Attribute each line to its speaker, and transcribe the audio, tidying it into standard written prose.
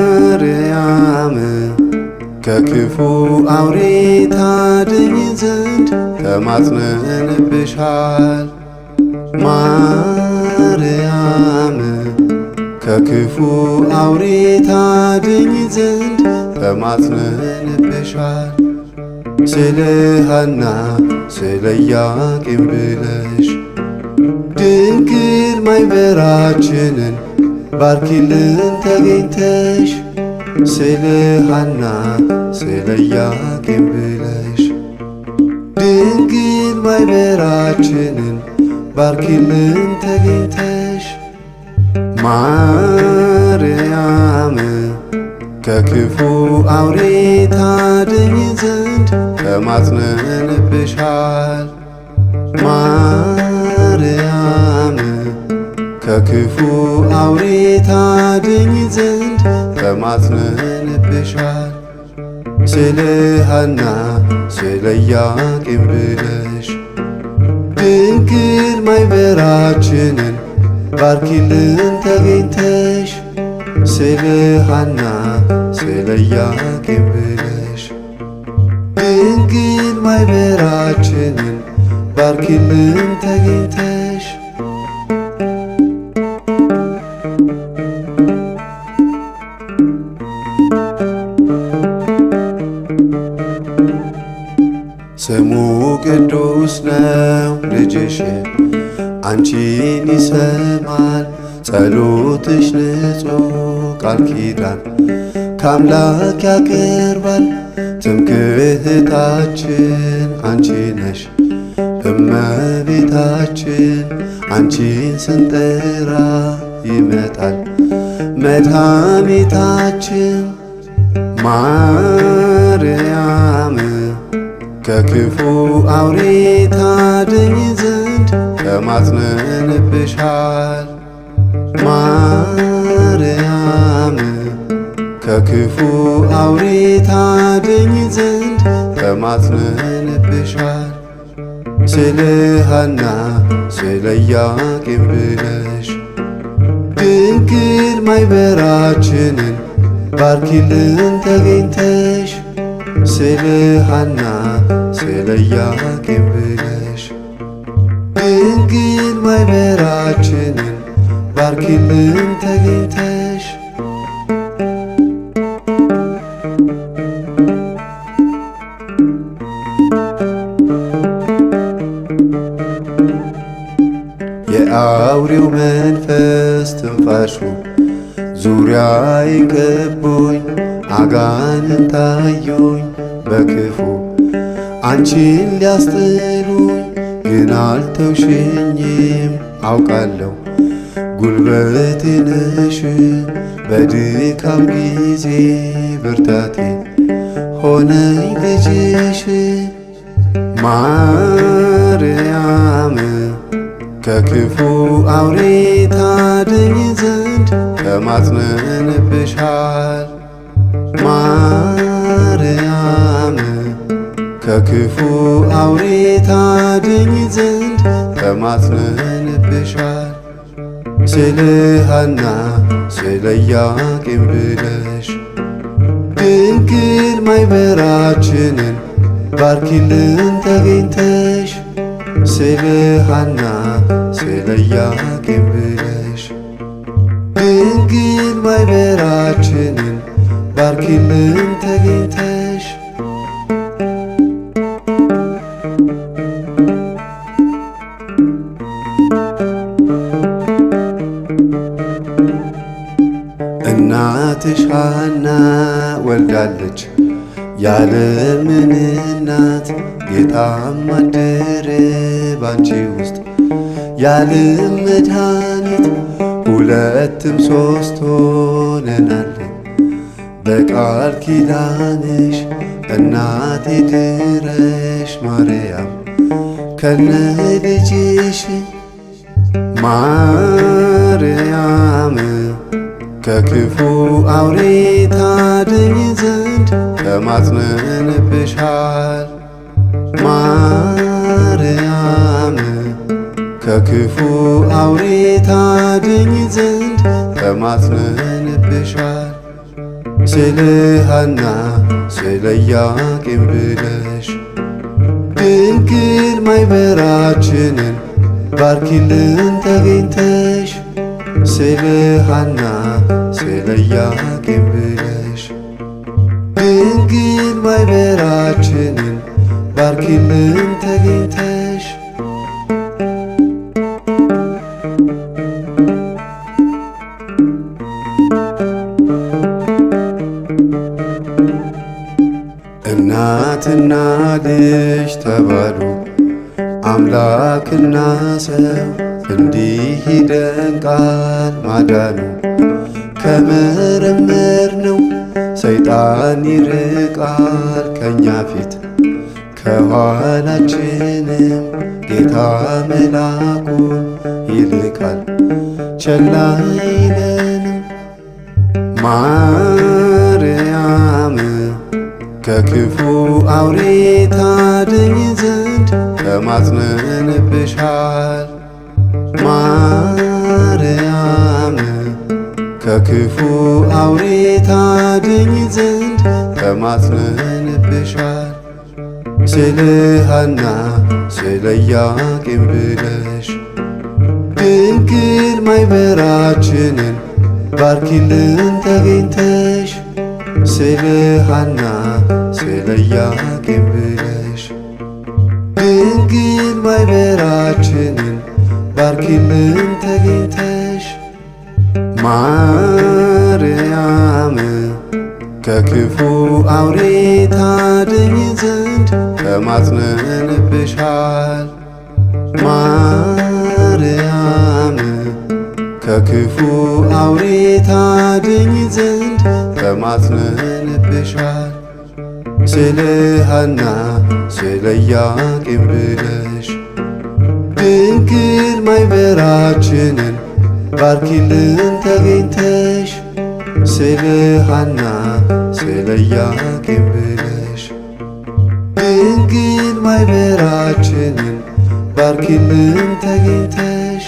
Speaker 1: ማርያም ከክፉ አውሬ ታድኝ ዘንድ ተማጽነንብሻል። ማርያም ከክፉ አውሬ ታድኝ ዘንድ ተማጽነንብሻል። ስለ ሐና ስለ ኢያቄም ብለሽ ድንግል ማይበራችንን ባርኪልን ተገኝተሽ። ስለ ሐና ስለ ኢያቄም ብለሽ ድንግል ማይበራችንን ባርኪልን ተገኝተሽ። ማርያም ከክፉ አውሬ ታድኝ ዘንድ ተማጽነንብሻል። ማርያም ከክፉ አውሬ ታድኝ ዘንድ ተማጽነንብሻል። ስለ ሐና ስለ ኢያቄም ብለሽ ድንግል ማይበራችንን ባርኪልን ተገኝተሽ። ስለ ሐና ስለ ኢያቄም ብለሽ ድንግል ማይበራችንን ባርኪልን ተገኝተሽ። ስሙ ቅዱስ ነው ልጅሽ አንቺን ይሰማል። ጸሎትሽ ንጹሕ ቃል ኪዳን ከአምላክ ያቀርባል። ትምክህታችን አንቺ ነሽ እመቤታችን። አንቺን ስንጠራ ይመጣል መድኃኒታችን። ማርያም ከክፉ አውሬ ታድኝ ዘንድ ተማጽነንብሻል። ማርያም ከክፉ አውሬ ታድኝ ዘንድ ተማጽነንብሻል። ስለ ሐና ስለ ኢያቄም ብለሽ ድንግል ማይበራችንን ባርኪልን ተገኝተሽ። ስለ ሐና ስለ ኢያቄም ብለሽ ድንግል ማይበራችንን ባርኪልን ተገኝተሽ። የአውሬው መንፈስ ትንፋሹ ዙሪያዬን ከቦኝ አጋንንት ታዩኝ በክፉ አንቺን ሊያስጥሉኝ። ግን አልተውሽኝም አውቃለሁ ጉልበቴ ነሽ። በድካም ጊዜ ብርታቴ ሆነኝ ልጅሽ። ማርያም ከክፉ አውሬ ታድኝ ዘንድ ተማጽነንብሻል። ማርያም ከክፉ አውሬ ታድኝ ዘንድ ተማጽነንብሻል። ስለ ሐና ስለ ኢያቄም ብለሽ ድንግል ማይበራችንን ባርኪልን ተገኝተሽ። ስለ ሐና ስለ ኢያቄም ብለሽ ድንግል ማይበራችንን ባርኪልን ተገኝተሽ። እናትሽ ሐና ወልዳለች የዓለምን እናት። ጌታም አደረ ባንቺ ውስጥ የዓለም መድኃኒት። ሁለትም ሦስት ሆነናለን በቃል ኪዳንሽ። እናቴ ድረሽ ማርያም ከነ ልጅሽ ማርያም ከክፉ አውሬ ታድኝ ዘንድ ተማጽነንብሻል። ማርያም ከክፉ አውሬ ታድኝ ዘንድ ተማጽነንብሻል። ስለ ሐና ስለ ኢያቄም ብለሽ ድንግል ማይበራችንን ባርኪልን ተገኝተሽ። ስለ ሐና ስለ ኢያቄም ብለሽ ድንግል ማይበራችንን ባርኪልን ተገኝተሽ። እናትና ልጅ ተባሉ አምላክና ሰው እንዲህ ይደንቃል ማዳኑ። ከመረመር ነው ሰይጣን ይርቃል ከኛ ፊት ከኋላችንም ጌታ መላኩን ይልካል ቸል አይለንም። ማርያም ከክፉ አውሬ ታድኝ ዘንድ ተማጽነንብሻል። ማርያም ከክፉ አውሬ ታድኝ ዘንድ ተማጽነንብሻል። ስለ ሐና ስለ ኢያቄም ብለሽ ድንግል ማይበራችንን ባርኪልን ተገኝተሽ። ስለ ሐና ስለ ኢያቄም ብለሽ ድንግል ማይበራችንን ባርኪልን ተገኝተሽ። ማርያም ከክፉ አውሬ ታድኝ ዘንድ ተማጽነንብሻል። ማርያም ከክፉ አውሬ ታድኝ ዘንድ ተማጽነንብሻል። ስለ ሐና ስለ ኢያቄም ብለሽ ድንግል ማይበራችንን ባርኪልን ተገኝተሽ። ስለ ሐና ስለ ኢያቄም ብለሽ ድንግል ማይበራችንን ባርኪልን ተገኝተሽ።